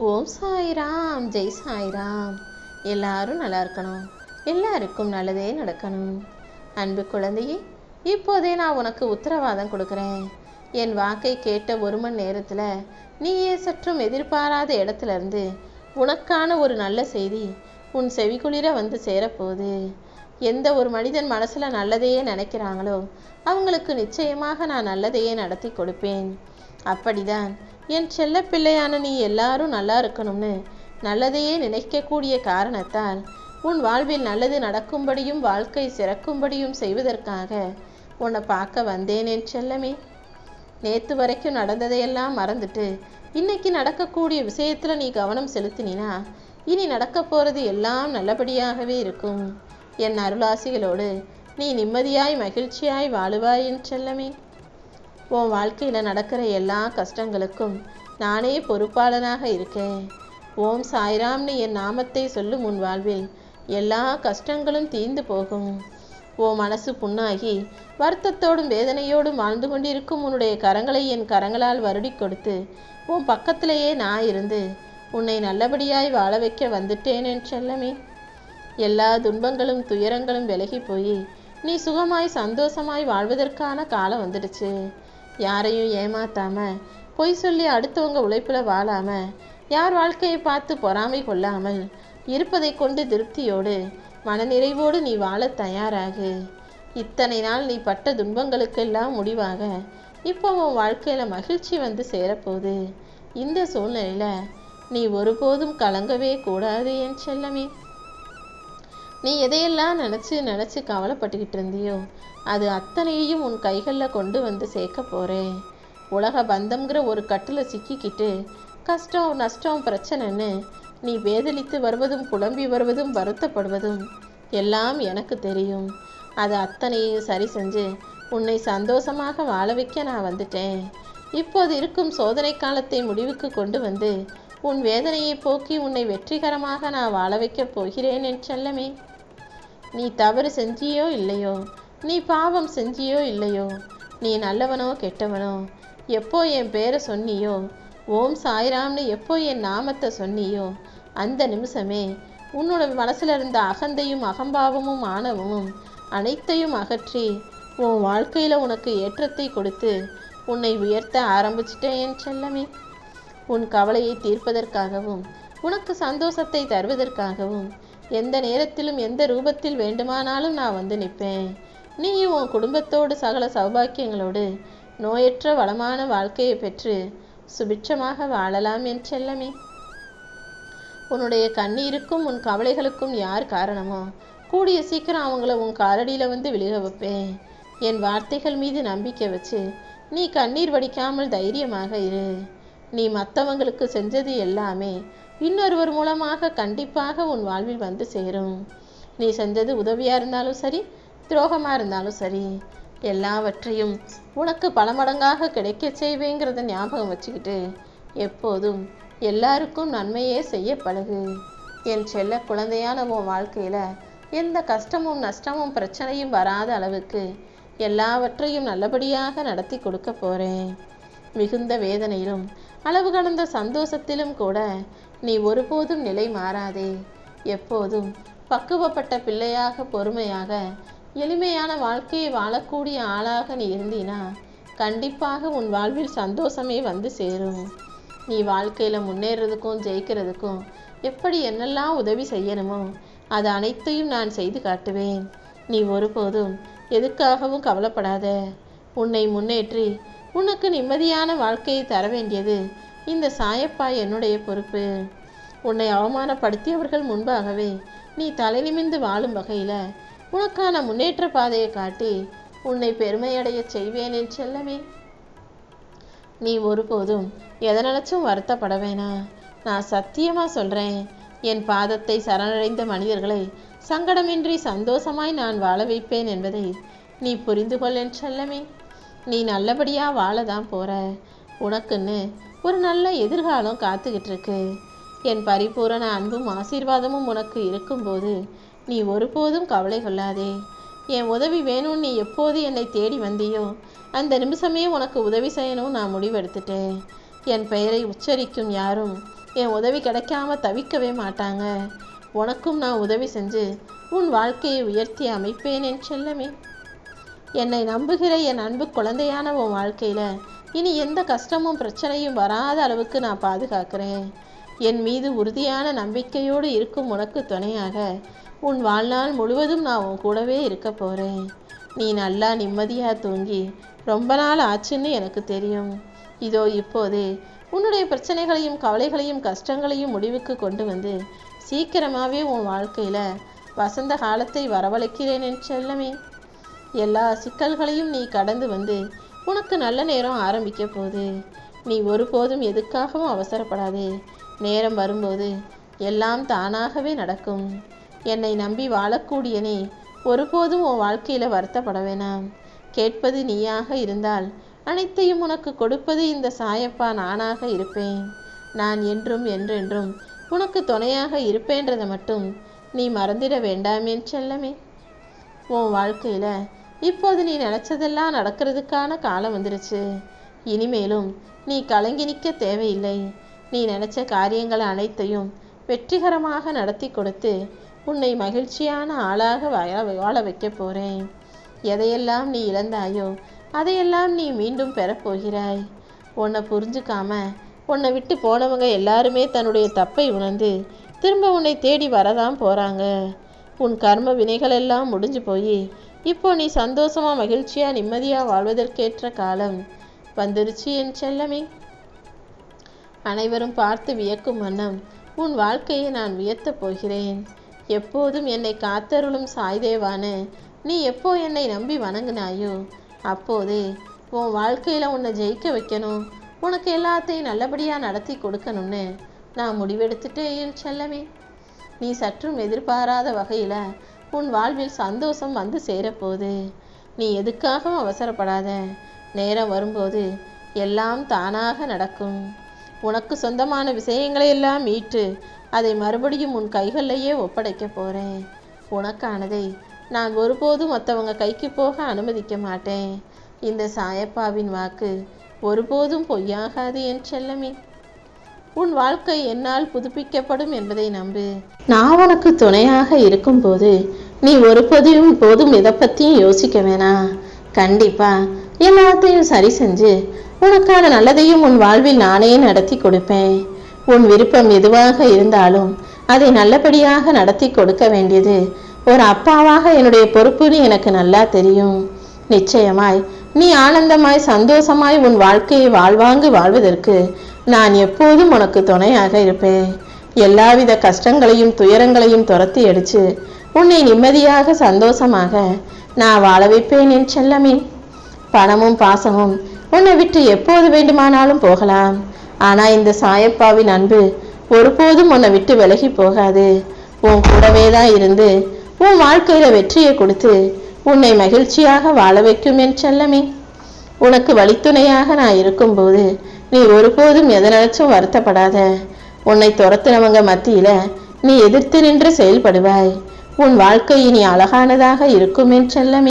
ஓம் சாய்ராம், ஜெய் சாய்ராம். எல்லாரும் நல்லா இருக்கணும், எல்லாருக்கும் நல்லதே நடக்கணும். அன்பு குழந்தையே, இப்போதே நான் உனக்கு உத்தரவாதம் கொடுக்குறேன். என் வாக்கை கேட்ட 1 மணி நேரத்தில் நீயே சற்றும் எதிர்பாராத இடத்துல இருந்து உனக்கான ஒரு நல்ல செய்தி உன் செவிக்குளிர வந்து சேரப்போகுது. எந்த ஒரு மனிதன் மனசில் நல்லதையே நினைக்கிறாங்களோ அவங்களுக்கு நிச்சயமாக நான் நல்லதையே நடத்தி கொடுப்பேன். அப்படிதான் என் செல்ல பிள்ளையான நீ எல்லாரும் நல்லா இருக்கணும்னு நல்லதையே நினைக்கக்கூடிய காரணத்தால் உன் வாழ்வில் நல்லது நடக்கும்படியும் வாழ்க்கை சிறக்கும்படியும் செய்வதற்காக உன்னை பார்க்க வந்தேன் என் செல்லமே. நேற்று வரைக்கும் நடந்ததையெல்லாம் மறந்துட்டு இன்னைக்கு நடக்கக்கூடிய விஷயத்துல நீ கவனம் செலுத்தினா இனி நடக்க போறது எல்லாம் நல்லபடியாகவே இருக்கும். என் அருளாசிகளோடு நீ நிம்மதியாய் மகிழ்ச்சியாய் வாழுவாய் என் செல்லமே. உன் வாழ்க்கையில் நடக்கிற எல்லா கஷ்டங்களுக்கும் நானே பொறுப்பாளனாக இருக்கேன். ஓம் சாய்ராம்னு என் நாமத்தை சொல்லும் உன் வாழ்வில் எல்லா கஷ்டங்களும் தீர்ந்து போகும். உன் மனசு புண்ணாகி வருத்தத்தோடும் வேதனையோடும் வாழ்ந்து கொண்டிருக்கும் உன்னுடைய கரங்களை என் கரங்களால் வருடி கொடுத்து உன் பக்கத்திலேயே நான் இருந்து உன்னை நல்லபடியாய் வாழ வைக்க வந்துட்டேன் என் செல்லமே. எல்லா துன்பங்களும் துயரங்களும் விலகி போய் நீ சுகமாய் சந்தோஷமாய் வாழ்வதற்கான காலம் வந்துடுச்சு. யாரையும் ஏமாத்தாம பொய் சொல்லி அடுத்தவங்க உழைப்புல வாழாம யார் வாழ்க்கையை பார்த்து பொறாமை கொள்ளாமல் இருப்பதை கொண்டு திருப்தியோடு மனநிறைவோடு நீ வாழ தயாராகு. இத்தனை நாள் நீ பட்ட துன்பங்களுக்கெல்லாம் முடிவாக இப்போ உன் வாழ்க்கையில மகிழ்ச்சி வந்து சேரப்போகுது. இந்த சூழ்நிலையில நீ ஒருபோதும் கலங்கவே கூடாது என் செல்லமே. நீ எதையெல்லாம் நினச்சி கவலைப்பட்டுக்கிட்டு இருந்தியோ அது அத்தனையையும் உன் கைகளில் கொண்டு வந்து சேர்க்க போகிறேன். உலக பந்தம்ங்கிற ஒரு கட்டில் சிக்கிக்கிட்டு கஷ்டம் நஷ்டம் பிரச்சனைன்னு நீ வேதளித்து வருவதும் புலம்பி வருவதும் வருத்தப்படுவதும் எல்லாம் எனக்கு தெரியும். அது அத்தனையும் சரி செஞ்சு உன்னை சந்தோஷமாக வாழ வைக்க நான் வந்துட்டேன். இப்போது இருக்கும் சோதனை காலத்தை முடிவுக்கு கொண்டு வந்து உன் வேதனையை போக்கி உன்னை வெற்றிகரமாக நான் வாழ வைக்கப் போகிறேன் என் செல்லமே. நீ தவறு செஞ்சியோ இல்லையோ, நீ பாவம் செஞ்சியோ இல்லையோ, நீ நல்லவனோ கெட்டவனோ, எப்போ என் பேரை சொன்னியோ, ஓம் சாய்ராம்னு எப்போ என் நாமத்தை சொன்னியோ அந்த நிமிஷமே உன்னோட மனசில் இருந்த அகந்தையும் அகம்பாவமும் ஆணவமும் அனைத்தையும் அகற்றி உன் வாழ்க்கையில் உனக்கு ஏற்றத்தை கொடுத்து உன்னை உயர்த்த ஆரம்பிச்சிட்டேன் என் செல்லமே. உன் கவலையை தீர்ப்பதற்காகவும் உனக்கு சந்தோஷத்தை தருவதற்காகவும் எந்த நேரத்திலும் எந்த ரூபத்தில் வேண்டுமானாலும் நான் வந்து நிற்பேன். நீயும் உன் குடும்பத்தோடு சகல சௌபாக்கியங்களோடு நோயற்ற வளமான வாழ்க்கையை பெற்று சுபிட்சமாக வாழலாம் என் செல்லமே. உன்னுடைய கண்ணீருக்கும் உன் கவலைகளுக்கும் யார் காரணமோ கூடிய சீக்கிரம் அவங்கள உன் காலடியில் வந்து விழுக வைப்பேன். என் வார்த்தைகள் மீது நம்பிக்கை வச்சு நீ கண்ணீர் வடிக்காமல் தைரியமாக இரு. நீ மற்றவங்களுக்கு செஞ்சது எல்லாமே இன்னொருவர் மூலமாக கண்டிப்பாக உன் வாழ்வில் வந்து சேரும். நீ செஞ்சது உதவியாக இருந்தாலும் சரி, துரோகமாக இருந்தாலும் சரி, எல்லாவற்றையும் உனக்கு பல மடங்காக கிடைக்க செய்வேங்கிறத ஞாபகம் வச்சுக்கிட்டு எப்போதும் எல்லாருக்கும் நன்மையே செய்ய பழகு. என் செல்ல குழந்தையான உன் வாழ்க்கையில் எந்த கஷ்டமும் நஷ்டமும் பிரச்சனையும் வராத அளவுக்கு எல்லாவற்றையும் நல்லபடியாக நடத்தி கொடுக்க போகிறேன். மிகுந்த வேதனையிலும் அளவு கடந்த சந்தோஷத்திலும் கூட நீ ஒருபோதும் நிலை மாறாதே. எப்போதும் பக்குவப்பட்ட பிள்ளையாக பொறுமையாக எளிமையான வாழ்க்கையை வாழக்கூடிய ஆளாக நீ இருந்தீனா கண்டிப்பாக உன் வாழ்வில் சந்தோஷமே வந்து சேரும். நீ வாழ்க்கையில் முன்னேறதுக்கும் ஜெயிக்கிறதுக்கும் எப்படி என்னெல்லாம் உதவி செய்யணுமோ அது அனைத்தையும் நான் செய்து காட்டுவேன். நீ ஒருபோதும் எதுக்காகவும் கவலைப்படாத. உன்னை முன்னேற்றி உனக்கு நிம்மதியான வாழ்க்கையை தர வேண்டியது இந்த சாயப்பா என்னுடைய பொறுப்பு. உன்னை அவமானப்படுத்தியவர்கள் முன்பாகவே நீ தலை நிமிர்ந்து வாழும் வகையில் உனக்கான முன்னேற்ற பாதையை காட்டி உன்னை பெருமையடைய செய்வேன் என் செல்லமே. நீ ஒருபோதும் எதை நினைச்சும் வருத்தப்பட வேணாம். நான் சத்தியமாக சொல்கிறேன், என் பாதத்தை சரணடைந்த மனிதர்களை சங்கடமின்றி சந்தோஷமாய் நான் வாழ வைப்பேன் என்பதை நீ புரிந்து கொள் என் செல்லமே. நீ நல்லபடியாக வாழ தான் போகிற. உனக்குன்னு ஒரு நல்ல எதிர்காலம் காத்துக்கிட்டு இருக்கு. என் பரிபூரண அன்பும் ஆசீர்வாதமும் உனக்கு இருக்கும்போது நீ ஒருபோதும் கவலை கொள்ளாதே. என் உதவி வேணும்னு நீ எப்போது என்னை தேடி வந்தியோ அந்த நிமிஷமே உனக்கு உதவி செய்யணும் நான் முடிவெடுத்துட்டேன். என் பெயரை உச்சரிக்கும் யாரும் என் உதவி கிடைக்காம தவிக்கவே மாட்டாங்க. உனக்கும் நான் உதவி செஞ்சு உன் வாழ்க்கையை உயர்த்தி அமைப்பேன் என் செல்லமே. என்னை நம்புகிற என் அன்பு குழந்தையான உன் வாழ்க்கையில் இனி எந்த கஷ்டமும் பிரச்சனையும் வராத அளவுக்கு நான் பாதுகாக்கிறேன். என் மீது உறுதியான நம்பிக்கையோடு இருக்கும் உனக்கு துணையாக உன் வாழ்நாள் முழுவதும் நான் உன் கூடவே இருக்க போகிறேன். நீ நல்லா நிம்மதியாக தூங்கி ரொம்ப நாள் ஆச்சுன்னு எனக்கு தெரியும். இதோ இப்போதே உன்னுடைய பிரச்சனைகளையும் கவலைகளையும் கஷ்டங்களையும் முடிவுக்கு கொண்டு வந்து சீக்கிரமாகவே உன் வாழ்க்கையில் வசந்த காலத்தை வரவழைக்கிறேன் என் செல்லமே. எல்லா சிக்கல்களையும் நீ கடந்து வந்து உனக்கு நல்ல நேரம் ஆரம்பிக்க போகுது. நீ ஒருபோதும் எதுக்காகவும் அவசரப்படாதே. நேரம் வரும்போது எல்லாம் தானாகவே நடக்கும். என்னை நம்பி வாழக்கூடிய நீ ஒருபோதும் உன் வாழ்க்கையில் வருத்தப்பட வேணாம். கேட்பது நீயாக இருந்தால் அனைத்தையும் உனக்கு கொடுப்பது இந்த சாயப்பா நானாக இருப்பேன். நான் என்றும் என்றென்றும் உனக்கு துணையாக இருப்பேன்றதை மட்டும் நீ மறந்திட வேண்டாமேன் செல்லமே. உன் வாழ்க்கையில் இப்போது நீ நினச்சதெல்லாம் நடக்கிறதுக்கான காலம் வந்துருச்சு. இனிமேலும் நீ கலங்கி நிற்க தேவையில்லை. நீ நினச்ச காரியங்கள் அனைத்தையும் வெற்றிகரமாக நடத்தி கொடுத்து உன்னை மகிழ்ச்சியான ஆளாக வாழ வைக்க போகிறேன். எதையெல்லாம் நீ இழந்தாயோ அதையெல்லாம் நீ மீண்டும் பெறப்போகிறாய். உன்னை புரிஞ்சுக்காம உன்னை விட்டு போனவங்க எல்லாருமே தன்னுடைய தப்பை உணர்ந்து திரும்ப உன்னை தேடி வரதான் போகிறாங்க. உன் கர்ம வினைகள் எல்லாம் முடிஞ்சு போய் இப்போ நீ சந்தோஷமாக மகிழ்ச்சியாக நிம்மதியாக வாழ்வதற்கேற்ற காலம் வந்துருச்சு என் செல்லமே. அனைவரும் பார்த்து வியக்கும் வண்ணம் உன் வாழ்க்கையை நான் உயர்த்தப் போகிறேன். எப்போதும் என்னை காத்தருளும் சாய்தேவான்னு நீ எப்போ என்னை நம்பி வணங்கினாயோ அப்போதே உன் வாழ்க்கையில் உன்னை ஜெயிக்க வைக்கணும், உனக்கு எல்லாத்தையும் நல்லபடியாக நடத்தி கொடுக்கணும்னு நான் முடிவெடுத்துட்டேன் என் செல்லமே. நீ சற்றும் எதிர்பாராத வகையில் உன் வாழ்வில் சந்தோஷம் வந்து சேரப்போகுது. நீ எதுக்காகவும் அவசரப்படாத. நேரம் வரும்போது எல்லாம் தானாக நடக்கும். உனக்கு சொந்தமான விஷயங்களை எல்லாம் மீட்டு அதை மறுபடியும் உன் கைகளிலேயே ஒப்படைக்க போகிறேன். உனக்கானதை நான் ஒருபோதும் மற்றவங்க கைக்கு போக அனுமதிக்க மாட்டேன். இந்த சாயப்பாவின் வாக்கு ஒருபோதும் பொய்யாகாது என் செல்லமே. உன் வாழ்க்கை என்னால் புதுப்பிக்கப்படும் என்பதை நம்பு. நான் உனக்கு துணையாக இருக்கும்போது நீ ஒருபோதும் எதை பற்றியும் யோசிக்க வேணாம். கண்டிப்பா எல்லாத்தையும் சரி செஞ்சு உனக்கான நல்லதையும் உன் வாழ்வில் நானே நடத்தி கொடுப்பேன். உன் விருப்பம் எதுவாக இருந்தாலும் அதை நல்லபடியாக நடத்தி கொடுக்க வேண்டியது ஒரு அப்பாவாக என்னுடைய பொறுப்புன்னு எனக்கு நல்லா தெரியும். நிச்சயமாய் நீ ஆனந்தமாய் சந்தோஷமாய் உன் வாழ்க்கையை வாழ்வாங்கு வாழ்வதற்கு நான் எப்போதும் உனக்கு துணையாக இருப்பேன். எல்லாவித கஷ்டங்களையும் துயரங்களையும் துரத்தி அடிச்சு உன்னை நிம்மதியாக சந்தோஷமாக நான் வாழ வைப்பேன் என் செல்லமே. பணமும் பாசமும் உன்னை விட்டு எப்போது வேண்டுமானாலும் போகலாம். ஆனால் இந்த சாயப்பாவின் அன்பு ஒருபோதும் உன்னை விட்டு விலகி போகாது. உன் கூடவே தான் இருந்து உன் வாழ்க்கையில் வெற்றியை கொடுத்து உன்னை மகிழ்ச்சியாக வாழ வைக்கும் என் செல்லமே. உனக்கு வழித்துணையாக நான் இருக்கும்போது நீ ஒருபோதும் எதை நினைச்சும் வருத்தப்படாத. உன்னை துரத்துனவங்க மத்தியில் நீ எதிர்த்து நின்று செயல்படுவாய். உன் வாழ்க்கை இனி அழகானதாக இருக்கும் என் செல்லமே.